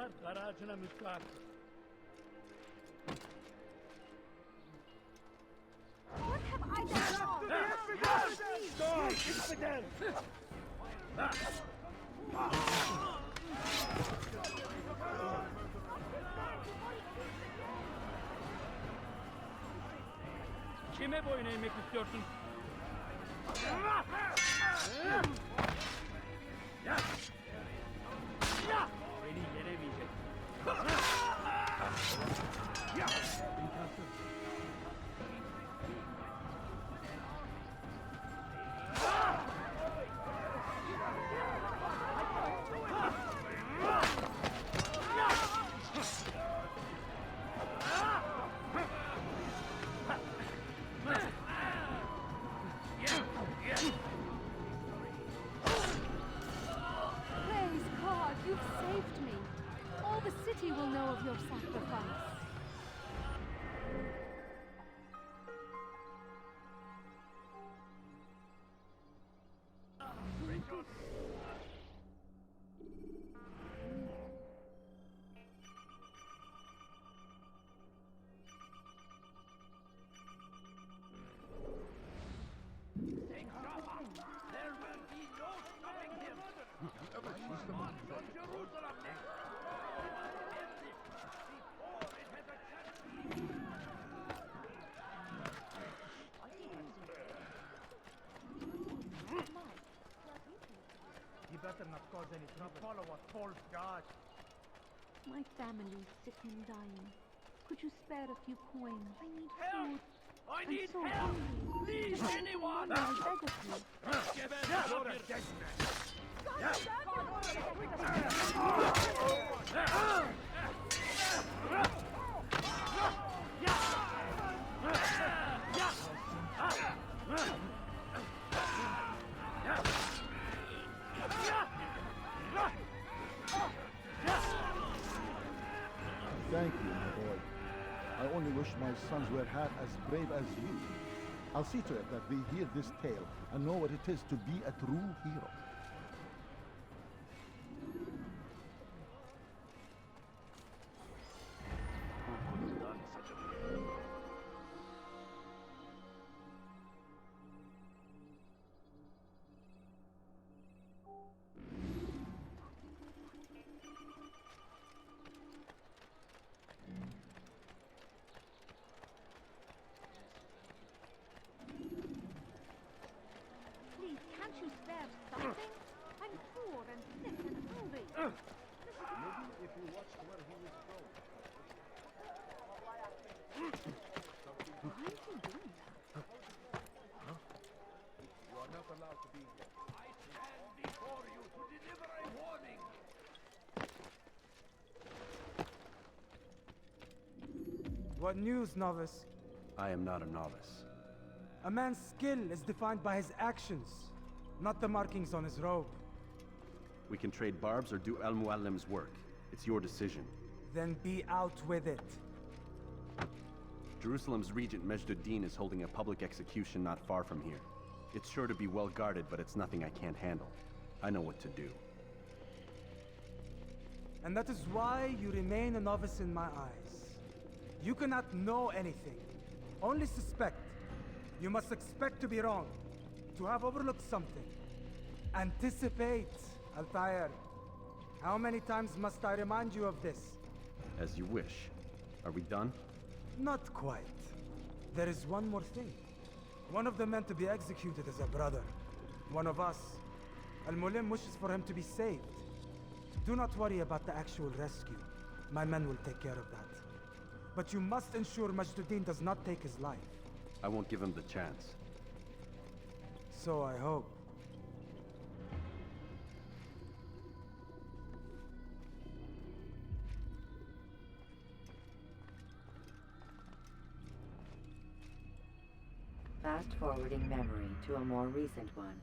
Onlar kara ağacına müstahak. What have I done wrong? Git gider! Kime boyun eğmek istiyorsun? Beni yenemeyecek. İmkansız. Praise God, you've saved me. All the city will know of your sacrifice. There will be no stopping him. Jerusalem next. Before it has a chance. You better not cause any trouble. Follow a false god. My family's sick and dying. Could you spare a few coins? I need Help! food. I I'm need so help! hungry. Please, Just anyone! one, I beg of you. You're a dead man. Thank you, my boy. I only wish my sons were half as brave as you. I'll see to it that they hear this tale and know what it is to be a true hero. Please, can't you spare something? I'm poor and sick and hungry. Maybe if you watched where he was going. Why is he doing that? You are not allowed to be here. I stand before you to deliver a warning. What news, novice? I am not a novice. A man's skill is defined by his actions, not the markings on his robe. We can trade barbs or do Al-Muallim's work. It's your decision. Then be out with it. Jerusalem's regent Majd-ud-Din is holding a public execution not far from here. It's sure to be well guarded, but it's nothing I can't handle. I know what to do. And that is why you remain a novice in my eyes. You cannot know anything, only suspect. You must expect to be wrong, to have overlooked something. Anticipate, Altair. How many times must I remind you of this? As you wish. Are we done? Not quite. There is one more thing. One of the men to be executed is a brother. One of us. Al-Mulim wishes for him to be saved. Do not worry about the actual rescue. My men will take care of that. But you must ensure Majd-ud-Din does not take his life. I won't give him the chance. So I hope. Fast-forwarding memory to a more recent one.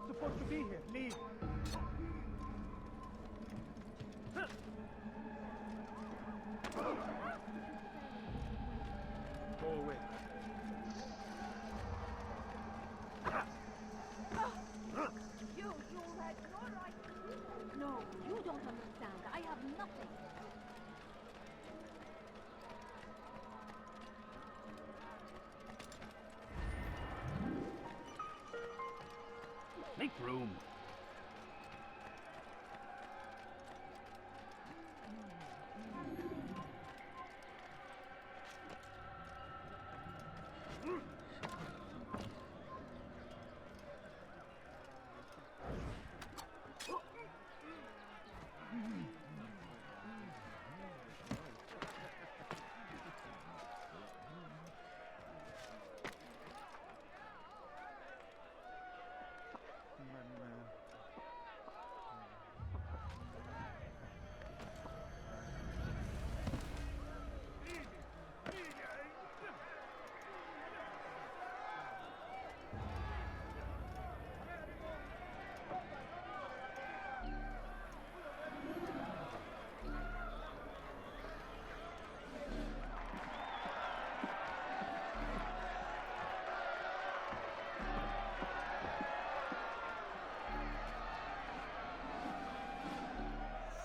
supposed to be here. Leave. Go away. You had no right to do that. No, you don't understand. I have nothing. Make room.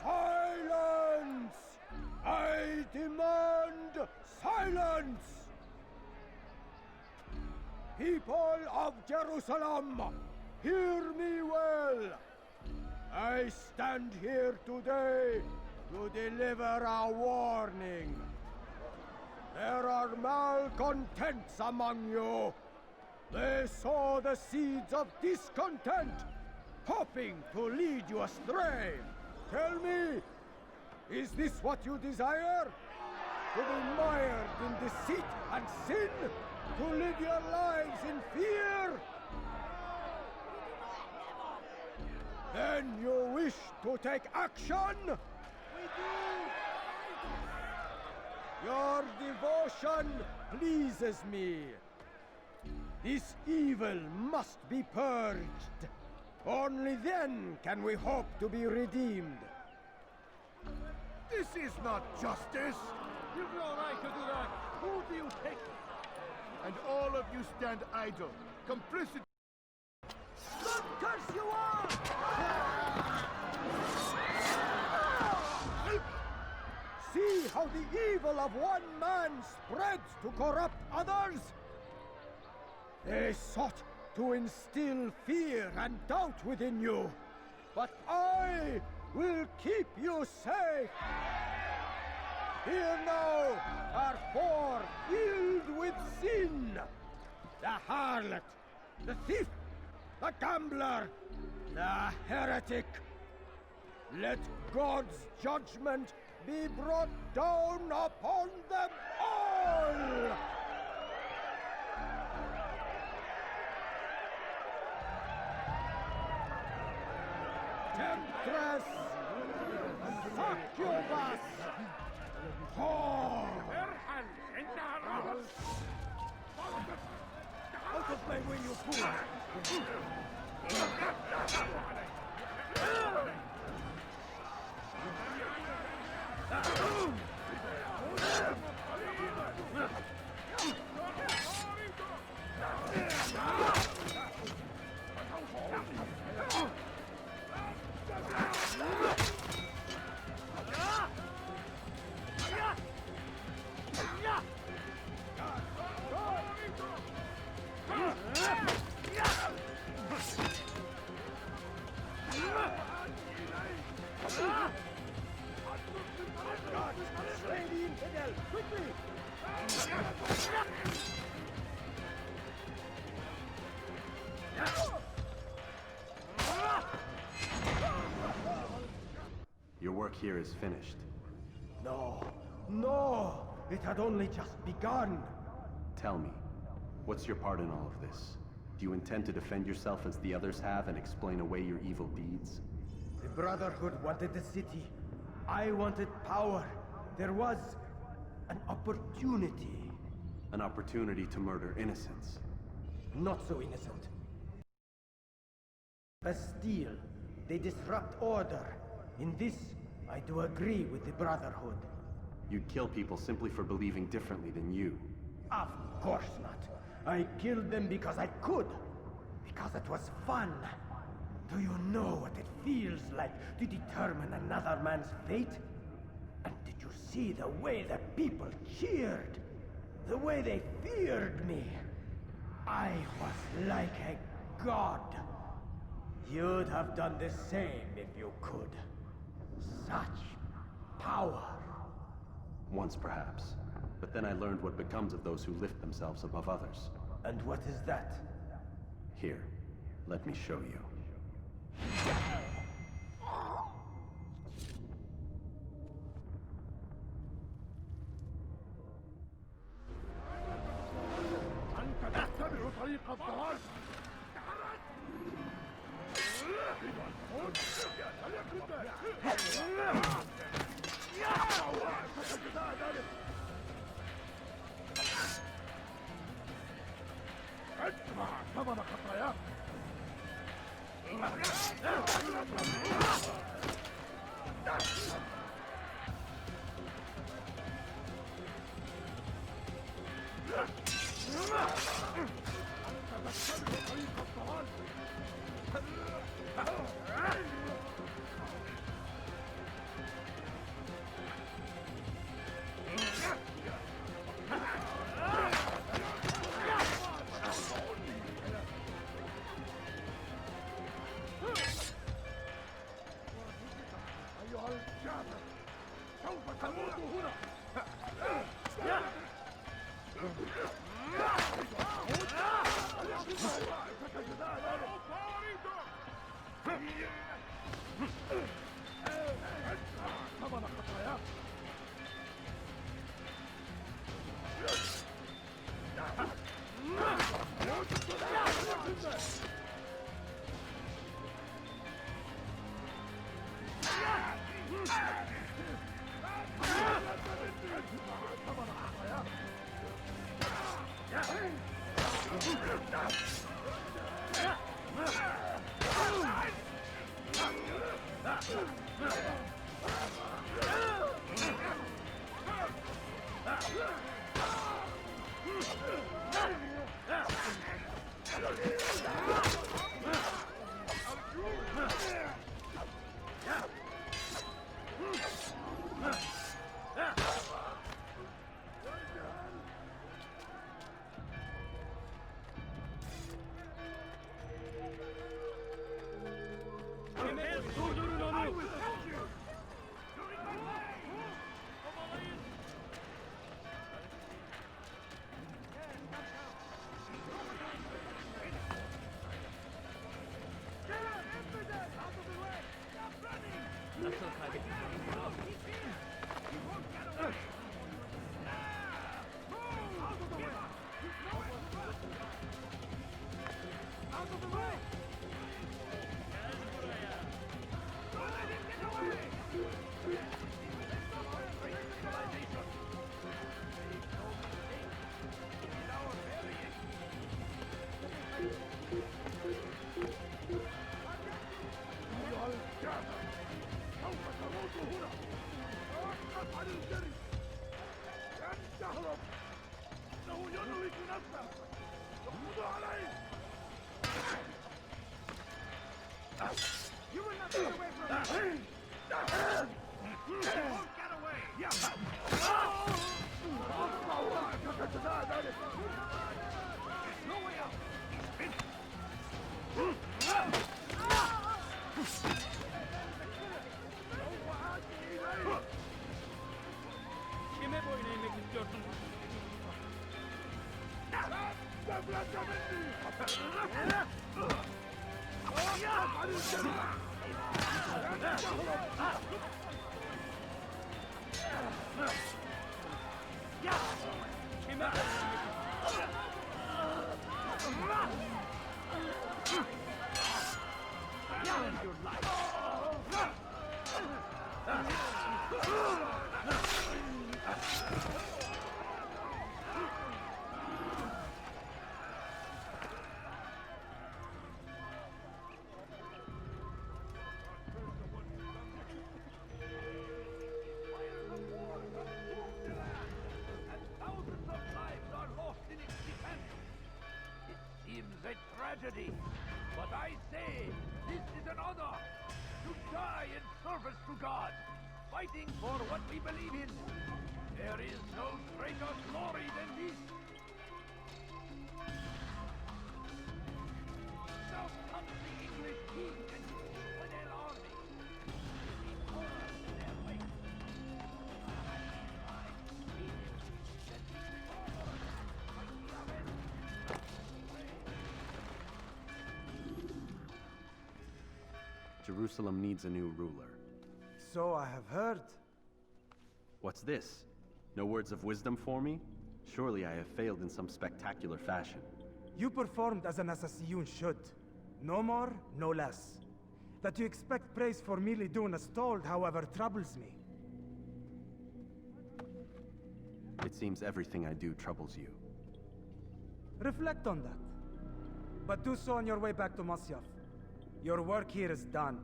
Silence! I demand silence! People of Jerusalem, hear me well. I stand here today to deliver a warning. There are malcontents among you. They sow the seeds of discontent, hoping to lead you astray. Tell me, is this what you desire? To be mired in deceit and sin? To live your lives in fear? Then you wish to take action? We do! Your devotion pleases me. This evil must be purged. Only then can we hope to be redeemed. This is not justice! You've no right to do that. Who do you take? And all of you stand idle, complicit. Curse you are! See how the evil of one man spreads to corrupt others? They sought to instill fear and doubt within you, but I will keep you safe. Here now are four filled with sin: the harlot, the thief, the gambler, the heretic. Let God's judgment be brought down upon them all! Temptress! Succubus! Whore! Out of my way, you fool! Your work here is finished. No, no! It had only just begun! Tell me, what's your part in all of this? Do you intend to defend yourself as the others have and explain away your evil deeds? The Brotherhood wanted the city. I wanted power. There was an opportunity. An opportunity to murder innocents. Not so innocent. Bastille. They disrupt order. In this, I do agree with the Brotherhood. You'd kill people simply for believing differently than you. Of course not. I killed them because I could. Because it was fun. Do you know what it feels like to determine another man's fate? And did you see the way the people cheered? The way they feared me? I was like a god. You'd have done the same if you could. Such power. Once perhaps. But then I learned what becomes of those who lift themselves above others. And what is that? Here, let me show you. أنت تتبع طريق الضلال. ادفع ثمن خطاياك. أيها الجابر، سوف تموت هنا. ثمن خطاياك. service to God, fighting for what we believe in. There is no greater glory than this. Now comes the English king and his infidel army. We horror to their wake. Jerusalem needs a new ruler. So I have heard. What's this? No words of wisdom for me? Surely I have failed in some spectacular fashion. You performed as an assassin should. No more, no less. That you expect praise for merely doing as told, however, troubles me. It seems everything I do troubles you. Reflect on that. But do so on your way back to Masyaf. Your work here is done.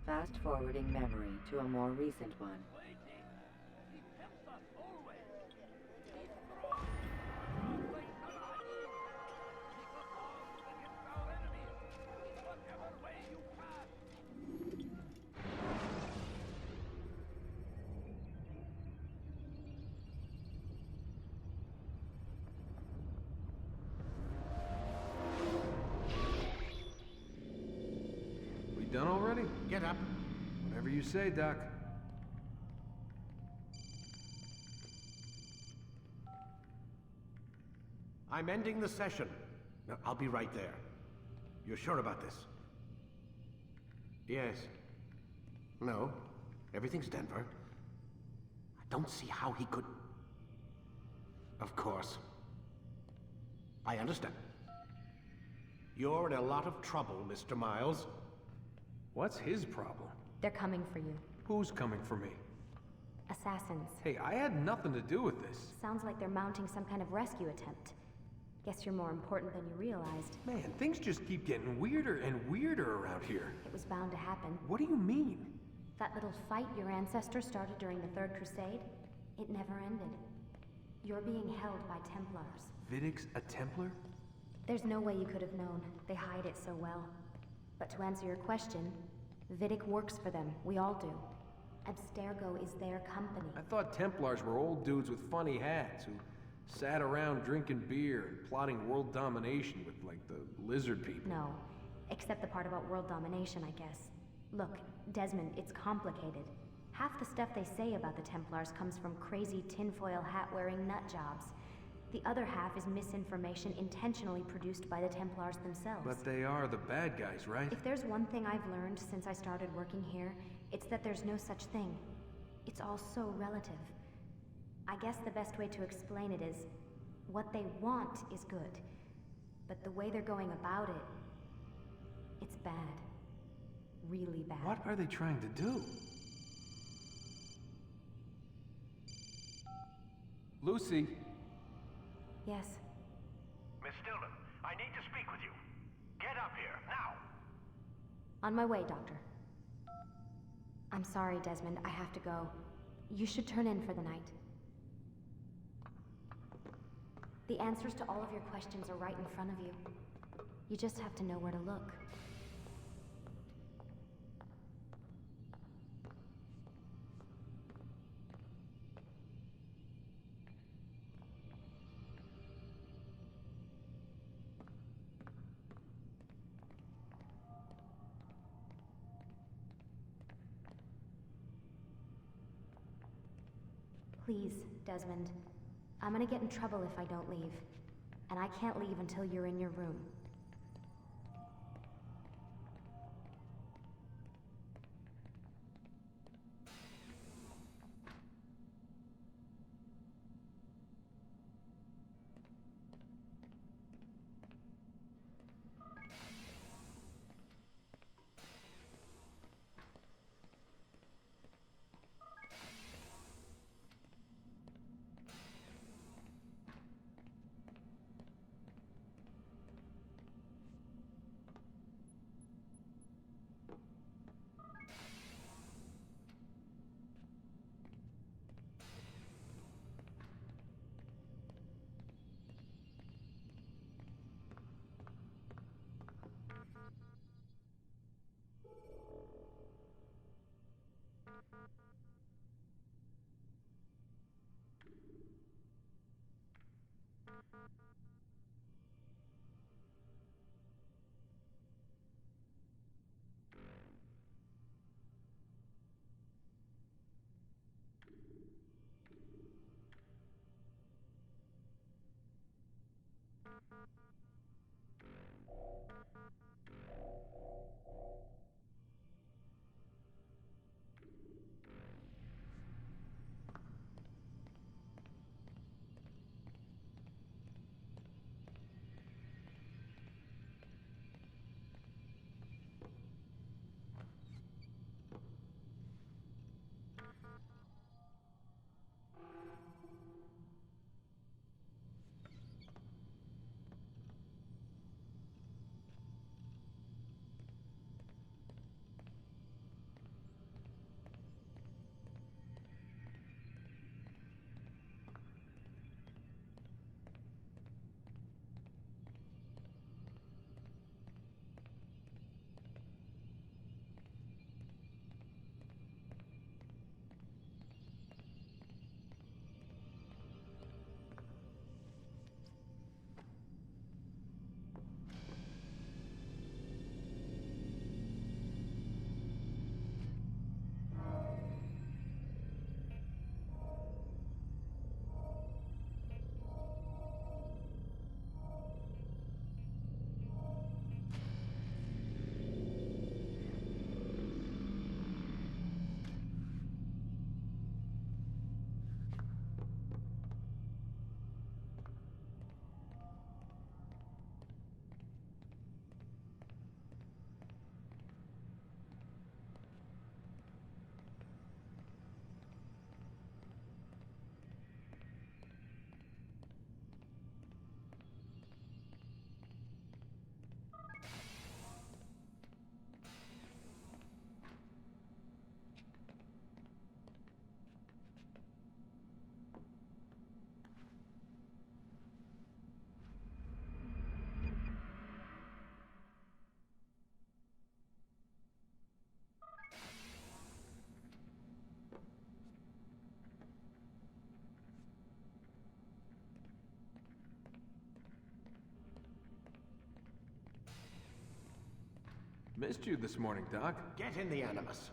Fast forwarding memory to a more recent one. We done already? Get up. Whatever you say, Doc. I'm ending the session. No, I'll be right there. You're sure about this? Yes. No. Everything's Denver. I don't see how he could... Of course. I understand. You're in a lot of trouble, Mr. Miles. What's his problem? They're coming for you. Who's coming for me? Assassins. Hey, I had nothing to do with this. Sounds like they're mounting some kind of rescue attempt. Guess you're more important than you realized. Man, things just keep getting weirder and weirder around here. It was bound to happen. What do you mean? That little fight your ancestors started during the Third Crusade, it never ended. You're being held by Templars. Vidic's a Templar? There's no way you could have known. They hide it so well. But to answer your question, Vidic works for them. We all do. Abstergo is their company. I thought Templars were old dudes with funny hats who sat around drinking beer and plotting world domination with, like, the lizard people. No. Except the part about world domination, I guess. Look, Desmond, it's complicated. Half the stuff they say about the Templars comes from crazy tinfoil hat-wearing nut jobs. The other half is misinformation intentionally produced by the Templars themselves. But they are the bad guys, right? If there's one thing I've learned since I started working here, it's that there's no such thing. It's all so relative. I guess the best way to explain it is, what they want is good. But the way they're going about it, it's bad. Really bad. What are they trying to do? Lucy? Yes. Miss Stillman, I need to speak with you. Get up here, now! On my way, Doctor. I'm sorry, Desmond. I have to go. You should turn in for the night. The answers to all of your questions are right in front of you. You just have to know where to look. Please, Desmond. I'm gonna get in trouble if I don't leave. And I can't leave until you're in your room. Missed you this morning, Doc. Get in the Animus.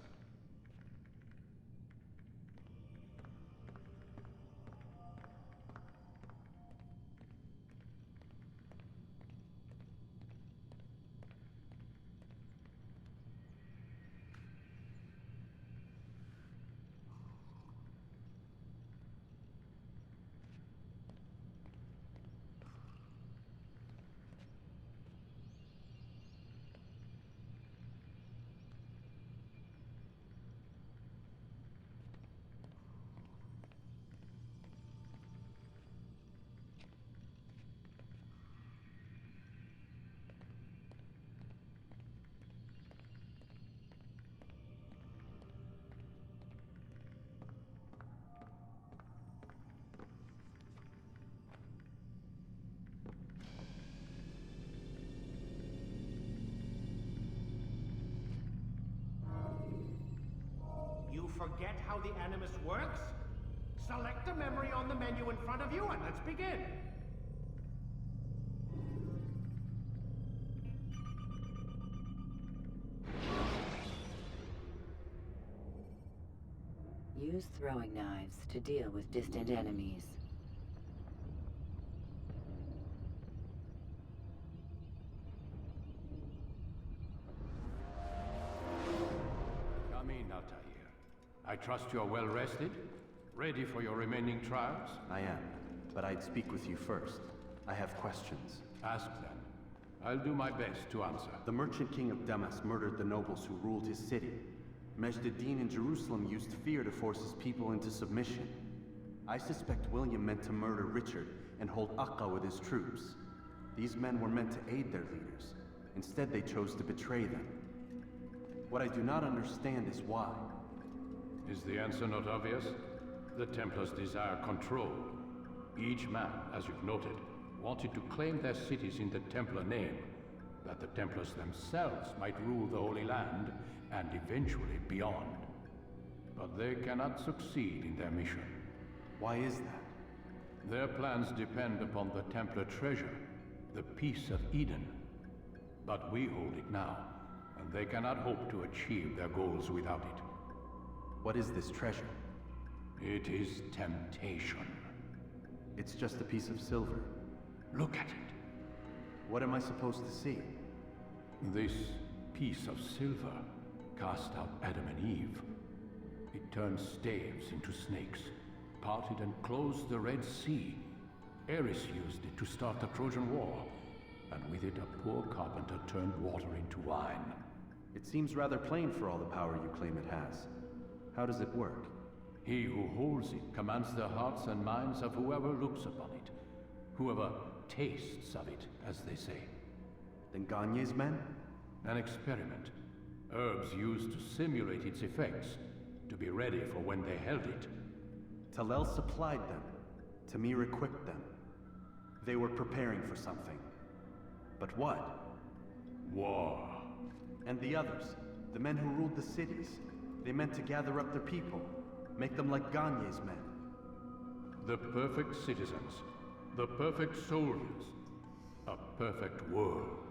You forget how the Animus works? Select a memory on the menu in front of you and let's begin. Use throwing knives to deal with distant enemies. Come in, Altair. I trust you are well rested? Ready for your remaining trials? I am, but I'd speak with you first. I have questions. Ask them. I'll do my best to answer. The merchant king of Damas murdered the nobles who ruled his city. Majd-ad-Din in Jerusalem used fear to force his people into submission. I suspect William meant to murder Richard and hold Akka with his troops. These men were meant to aid their leaders. Instead, they chose to betray them. What I do not understand is why. Is the answer not obvious? The Templars desire control. Each man, as you've noted, wanted to claim their cities in the Templar name, that the Templars themselves might rule the Holy Land and eventually beyond. But they cannot succeed in their mission. Why is that? Their plans depend upon the Templar treasure, the Peace of Eden. But we hold it now, and they cannot hope to achieve their goals without it. What is this treasure? It is temptation. It's just a piece of silver. Look at it. What am I supposed to see? This piece of silver cast out Adam and Eve. It turned staves into snakes, parted and closed the Red Sea. Eris used it to start the Trojan War, and with it a poor carpenter turned water into wine. It seems rather plain for all the power you claim it has. How does it work? He who holds it commands the hearts and minds of whoever looks upon it. Whoever tastes of it, as they say. Then Gagne's men? An experiment. Herbs used to simulate its effects, to be ready for when they held it. Talel supplied them. Tamir equipped them. They were preparing for something. But what? War. And the others, the men who ruled the cities, they meant to gather up their people, make them like Gagne's men. The perfect citizens, the perfect soldiers, a perfect world.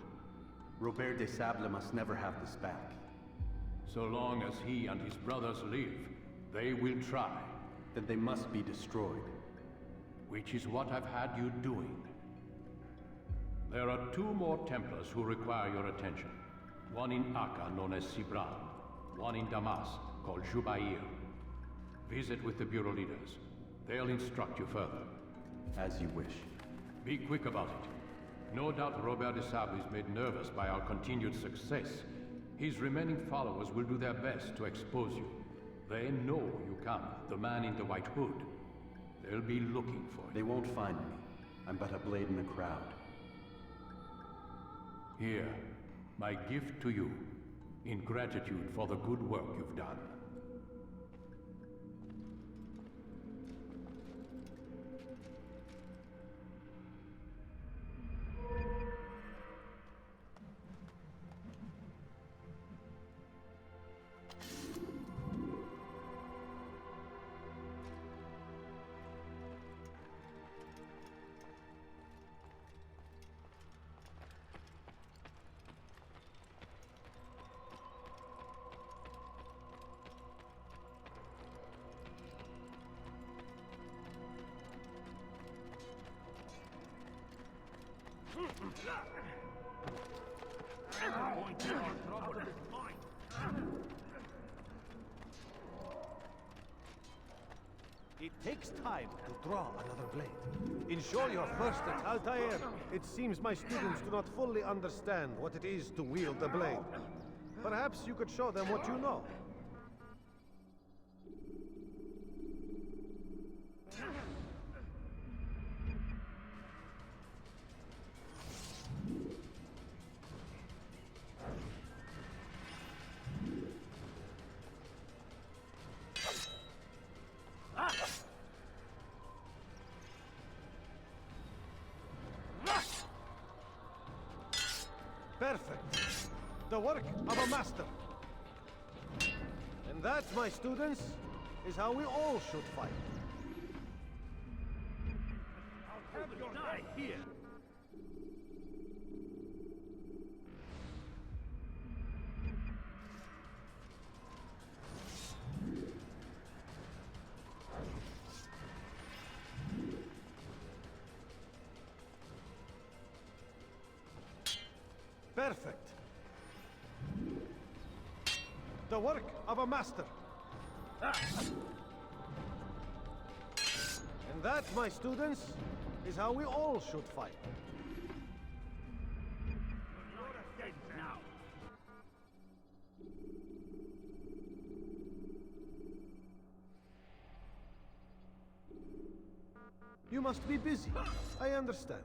Robert de Sable must never have this back. So long as he and his brothers live, they will try. Then they must be destroyed. Which is what I've had you doing. There are 2 more Templars who require your attention. One in Akka, known as Sibran. One in Damas, called Jubair. Visit with the Bureau leaders. They'll instruct you further. As you wish. Be quick about it. No doubt Robert de Sable is made nervous by our continued success. His remaining followers will do their best to expose you. They know you come, the man in the white hood. They'll be looking for you. They won't find me. I'm but a blade in a crowd. Here, my gift to you, in gratitude for the good work you've done. It takes time to draw another blade. Ensure your first at Altair. It seems my students do not fully understand what it is to wield the blade. Perhaps you could show them what you know. Perfect. The work of a master. And that, my students, is how we all should fight. I'll have your head here. Perfect. The work of a master. And that, my students, is how we all should fight. You must be busy. I understand.